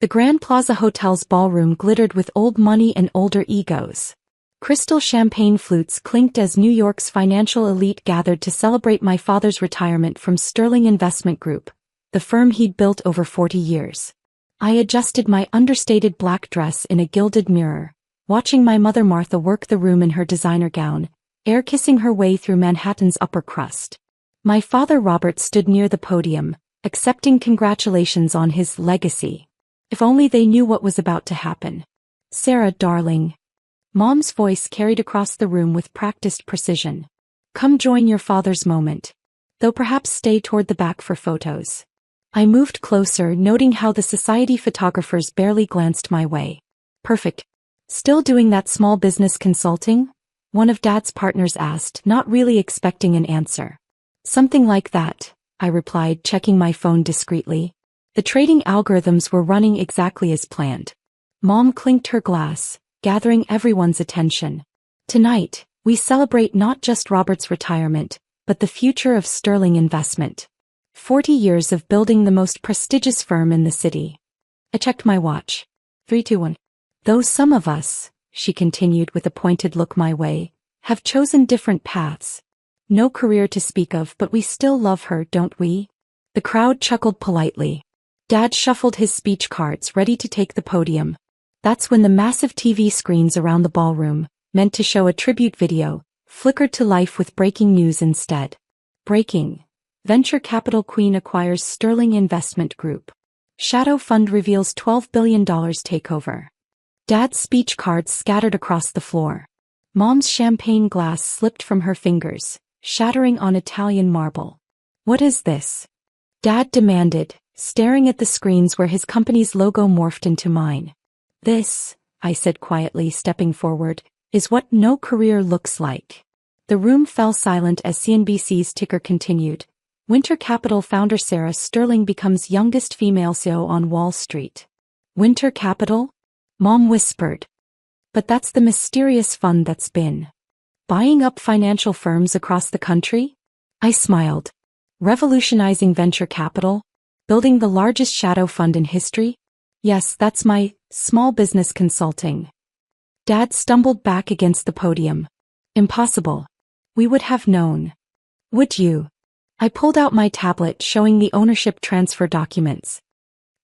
The Grand Plaza Hotel's ballroom glittered with old money and older egos. Crystal champagne flutes clinked as New York's financial elite gathered to celebrate my father's retirement from Sterling Investment Group, the firm he'd built over 40 years. I adjusted my understated black dress in a gilded mirror, watching my mother Martha work the room in her designer gown, air-kissing her way through Manhattan's upper crust. My father Robert stood near the podium, accepting congratulations on his legacy. If only they knew what was about to happen. "Sarah, darling." Mom's voice carried across the room with practiced precision. "Come join your father's moment. Though perhaps stay toward the back for photos." I moved closer, noting how the society photographers barely glanced my way. "Perfect. Still doing that small business consulting?" one of Dad's partners asked, not really expecting an answer. "Something like that," I replied, checking my phone discreetly. The trading algorithms were running exactly as planned. Mom clinked her glass, gathering everyone's attention. "Tonight, we celebrate not just Robert's retirement, but the future of Sterling Investment. 40 years of building the most prestigious firm in the city." I checked my watch. 3, 2, 1. "Though some of us," she continued with a pointed look my way, "have chosen different paths. No career to speak of, but we still love her, don't we?" The crowd chuckled politely. Dad shuffled his speech cards, ready to take the podium. That's when the massive TV screens around the ballroom, meant to show a tribute video, flickered to life with breaking news instead. Breaking. Venture capital queen acquires Sterling Investment Group. Shadow fund reveals $12 billion takeover. Dad's speech cards scattered across the floor. Mom's champagne glass slipped from her fingers, shattering on Italian marble. "What is this?" Dad demanded, staring at the screens where his company's logo morphed into mine. "This," I said quietly, stepping forward, "is what no career looks like." The room fell silent as CNBC's ticker continued. Winter Capital founder Sarah Sterling becomes youngest female CEO on Wall Street. "Winter Capital?" Mom whispered. "But that's the mysterious fund that's been buying up financial firms across the country?" I smiled. "Revolutionizing venture capital? Building the largest shadow fund in history? Yes, that's my small business consulting." Dad stumbled back against the podium. "Impossible. We would have known." "Would you?" I pulled out my tablet, showing the ownership transfer documents.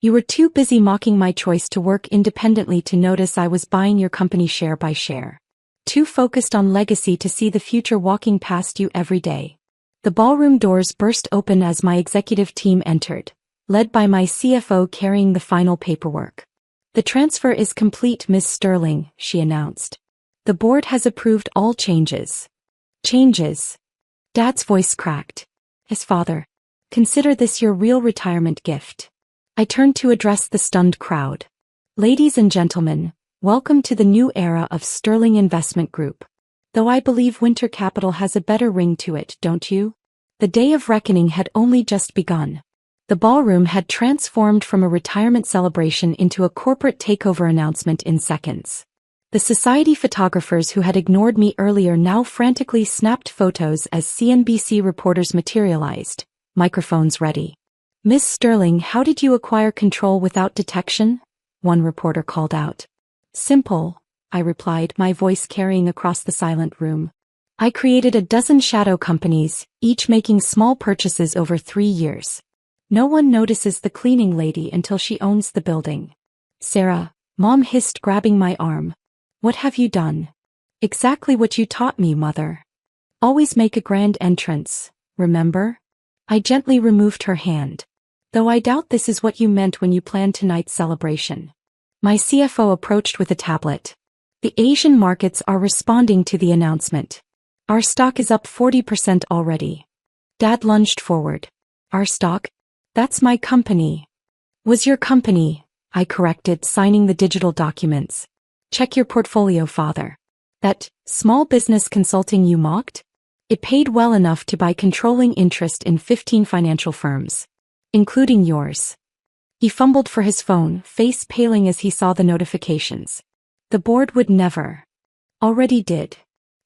"You were too busy mocking my choice to work independently to notice I was buying your company share by share. Too focused on legacy to see the future walking past you every day." The ballroom doors burst open as my executive team entered, led by my CFO carrying the final paperwork. "The transfer is complete, Ms. Sterling," she announced. "The board has approved all changes." "Changes?" Dad's voice cracked. "As father, consider this your real retirement gift." I turned to address the stunned crowd. "Ladies and gentlemen, welcome to the new era of Sterling Investment Group. Though I believe Winter Capital has a better ring to it, don't you?" The day of reckoning had only just begun. The ballroom had transformed from a retirement celebration into a corporate takeover announcement in seconds. The society photographers who had ignored me earlier now frantically snapped photos as CNBC reporters materialized, microphones ready. "Miss Sterling, how did you acquire control without detection?" one reporter called out. "Simple," I replied, my voice carrying across the silent room. "I created a dozen shadow companies, each making small purchases over 3 years. No one notices the cleaning lady until she owns the building." "Sarah," Mom hissed, grabbing my arm. "What have you done?" "Exactly what you taught me, Mother. Always make a grand entrance, remember?" I gently removed her hand. "Though I doubt this is what you meant when you planned tonight's celebration." My CFO approached with a tablet. "The Asian markets are responding to the announcement. Our stock is up 40% already." Dad lunged forward. "Our stock? That's my company." "Was your company," I corrected, signing the digital documents. "Check your portfolio, Father. That small business consulting you mocked? It paid well enough to buy controlling interest in 15 financial firms, including yours." He fumbled for his phone, face paling as he saw the notifications. "The board would never." "Already did."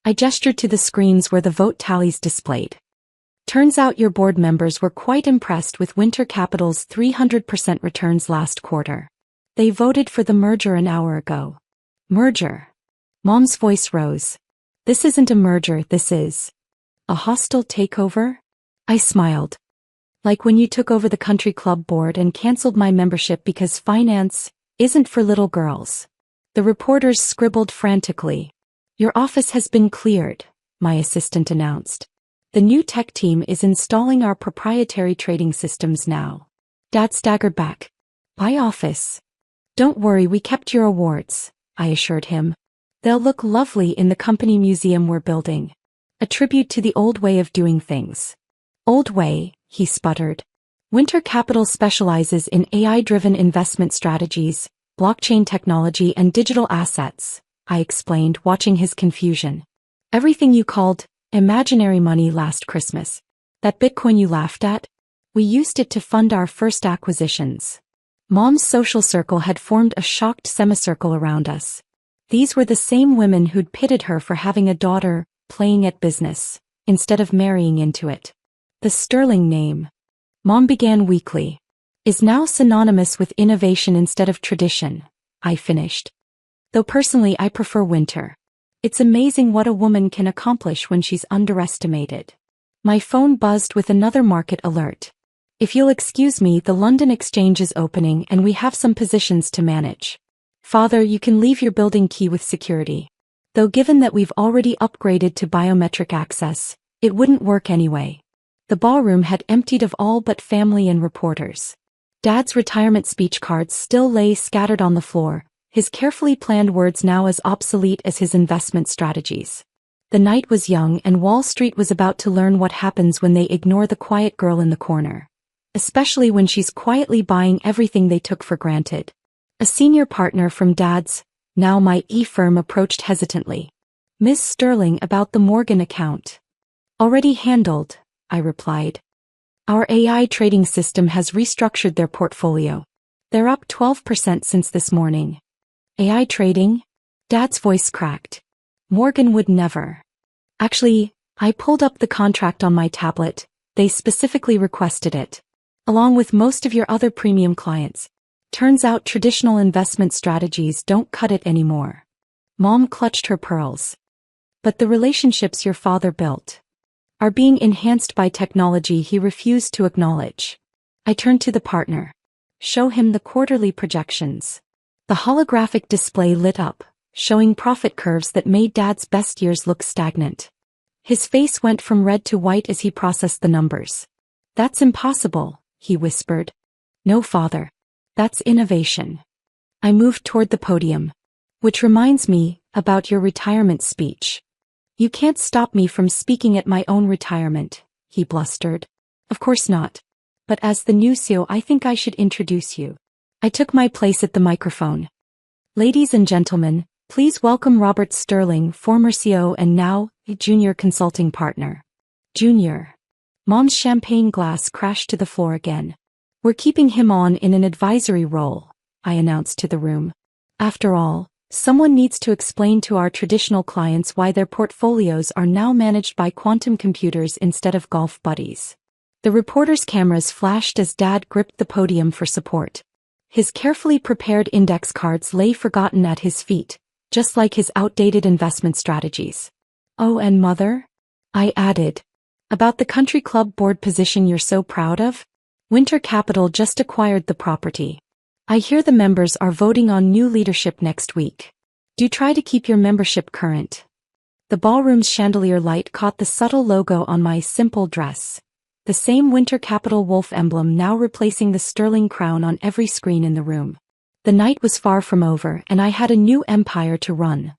I gestured to the screens where the vote tallies displayed. "Turns out your board members were quite impressed with Winter Capital's 300% returns last quarter. They voted for the merger an hour ago. Merger. Mom's voice rose. This isn't a merger, this is a hostile takeover? I smiled. Like when you took over the country club board and canceled my membership because finance isn't for little girls. The reporters scribbled frantically. Your office has been cleared, my assistant announced. The new tech team is installing our proprietary trading systems now. Dad staggered back. My office. Don't worry, we kept your awards, I assured him. They'll look lovely in the company museum we're building. A tribute to the old way of doing things. Old way, he sputtered. Winter Capital specializes in AI-driven investment strategies, blockchain technology and digital assets, I explained, watching his confusion. Everything you called imaginary money last Christmas. That Bitcoin you laughed at? We used it to fund our first acquisitions. Mom's social circle had formed a shocked semicircle around us. These were the same women who'd pitted her for having a daughter playing at business, instead of marrying into it. The Sterling name, Mom began weakly, is now synonymous with innovation instead of tradition, I finished. Though personally I prefer Winter. It's amazing what a woman can accomplish when she's underestimated. My phone buzzed with another market alert. If you'll excuse me, the London Exchange is opening and we have some positions to manage. Father, you can leave your building key with security. Though given that we've already upgraded to biometric access, it wouldn't work anyway. The ballroom had emptied of all but family and reporters. Dad's retirement speech cards still lay scattered on the floor, his carefully planned words now as obsolete as his investment strategies. The night was young and Wall Street was about to learn what happens when they ignore the quiet girl in the corner. Especially when she's quietly buying everything they took for granted. A senior partner from Dad's, now my firm, approached hesitantly. Miss Sterling, about the Morgan account. Already handled, I replied. Our AI trading system has restructured their portfolio. They're up 12% since this morning. AI trading? Dad's voice cracked. Morgan would never. Actually, I pulled up the contract on my tablet. They specifically requested it. Along with most of your other premium clients. Turns out traditional investment strategies don't cut it anymore. Mom clutched her pearls. But the relationships your father built are being enhanced by technology he refused to acknowledge. I turned to the partner. Show him the quarterly projections. The holographic display lit up, showing profit curves that made Dad's best years look stagnant. His face went from red to white as he processed the numbers. That's impossible, he whispered. No, father. That's innovation. I moved toward the podium. Which reminds me, about your retirement speech. You can't stop me from speaking at my own retirement, he blustered. Of course not. But as the new CEO, I think I should introduce you. I took my place at the microphone. Ladies and gentlemen, please welcome Robert Sterling, former CEO and now a junior consulting partner. Junior. Mom's champagne glass crashed to the floor again. We're keeping him on in an advisory role, I announced to the room. After all, someone needs to explain to our traditional clients why their portfolios are now managed by quantum computers instead of golf buddies. The reporters' cameras flashed as Dad gripped the podium for support. His carefully prepared index cards lay forgotten at his feet, just like his outdated investment strategies. Oh, and Mother? I added. About the country club board position you're so proud of? Winter Capital just acquired the property. I hear the members are voting on new leadership next week. Do try to keep your membership current. The ballroom's chandelier light caught the subtle logo on my simple dress. The same Winter Capital wolf emblem now replacing the sterling crown on every screen in the room. The night was far from over and I had a new empire to run.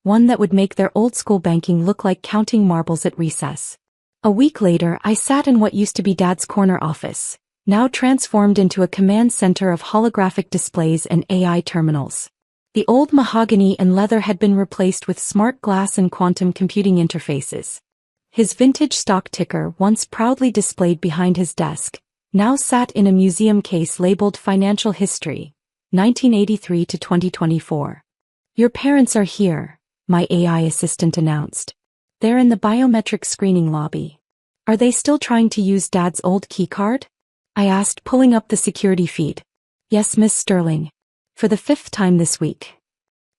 One that would make their old-school banking look like counting marbles at recess. A week later I sat in what used to be Dad's corner office, now transformed into a command center of holographic displays and AI terminals. The old mahogany and leather had been replaced with smart glass and quantum computing interfaces. His vintage stock ticker, once proudly displayed behind his desk, now sat in a museum case labeled Financial History, 1983 to 2024. Your parents are here, my AI assistant announced. They're in the biometric screening lobby. Are they still trying to use Dad's old keycard? I asked, pulling up the security feed. Yes, Miss Sterling. For the 5th time this week.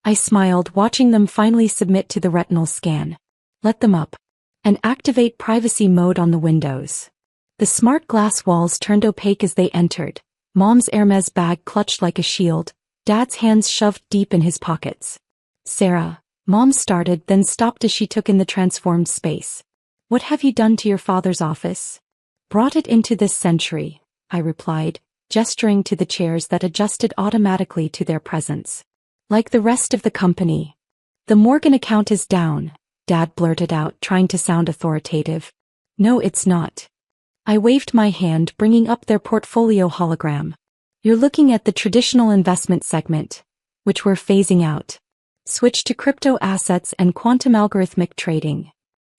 I smiled, watching them finally submit to the retinal scan. Let them up. And activate privacy mode on the windows. The smart glass walls turned opaque as they entered. Mom's Hermes bag clutched like a shield, Dad's hands shoved deep in his pockets. Sarah, Mom started, then stopped as she took in the transformed space. What have you done to your father's office? Brought it into this century, I replied, gesturing to the chairs that adjusted automatically to their presence. Like the rest of the company. The Morgan account is down, Dad blurted out, trying to sound authoritative. No, it's not. I waved my hand, bringing up their portfolio hologram. You're looking at the traditional investment segment, which we're phasing out. Switch to crypto assets and quantum algorithmic trading.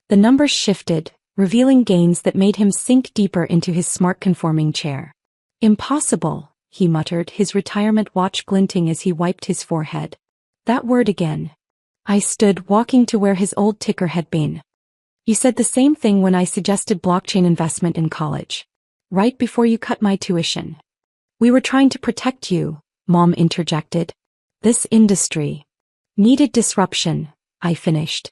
The numbers shifted, revealing gains that made him sink deeper into his smart-conforming chair. Impossible, he muttered, his retirement watch glinting as he wiped his forehead. That word again. I stood, walking to where his old ticker had been. You said the same thing when I suggested blockchain investment in college. Right before you cut my tuition. We were trying to protect you, Mom interjected. This industry needed disruption, I finished.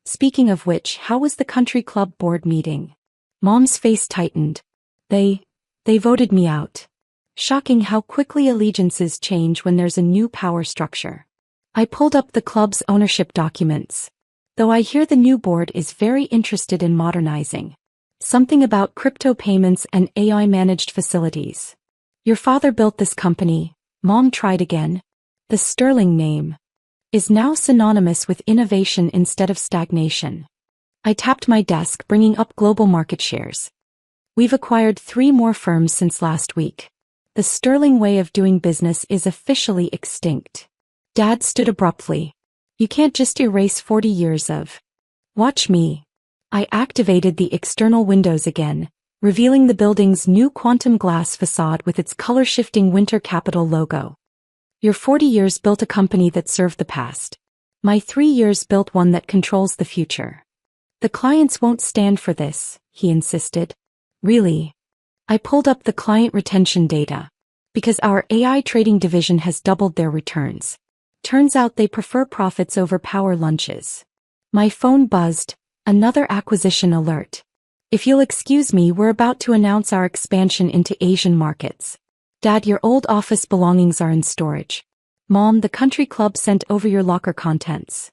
Speaking of which, how was the country club board meeting? Mom's face tightened. They voted me out. Shocking how quickly allegiances change when there's a new power structure. I pulled up the club's ownership documents. Though I hear the new board is very interested in modernizing. Something about crypto payments and AI-managed facilities. Your father built this company, Mom tried again. The Sterling name is now synonymous with innovation instead of stagnation. I tapped my desk, bringing up global market shares. We've acquired 3 more firms since last week. The Sterling way of doing business is officially extinct. Dad stood abruptly. You can't just erase 40 years of. Watch me. I activated the external windows again, revealing the building's new quantum glass facade with its color-shifting Winter Capital logo. Your 40 years built a company that served the past. My 3 years built one that controls the future. The clients won't stand for this, he insisted. Really? I pulled up the client retention data. Because our AI trading division has doubled their returns. Turns out they prefer profits over power lunches. My phone buzzed, another acquisition alert. If you'll excuse me, we're about to announce our expansion into Asian markets. Dad, your old office belongings are in storage. Mom, the country club sent over your locker contents.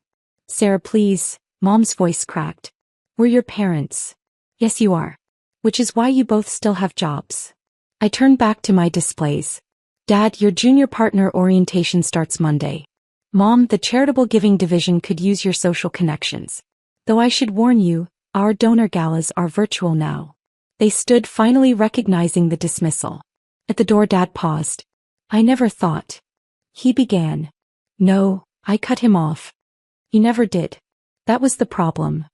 Sarah, please, Mom's voice cracked. We're your parents. Yes, you are. Which is why you both still have jobs. I turned back to my displays. Dad, your junior partner orientation starts Monday. Mom, the charitable giving division could use your social connections. Though I should warn you, our donor galas are virtual now. They stood, finally recognizing the dismissal. At the door, Dad paused. I never thought. He began. No, I cut him off. He never did. That was the problem.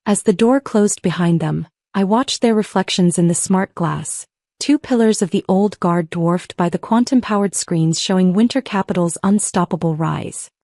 As the door closed behind them, I watched their reflections in the smart glass. 2 pillars of the old guard dwarfed by the quantum-powered screens showing Winter Capital's unstoppable rise.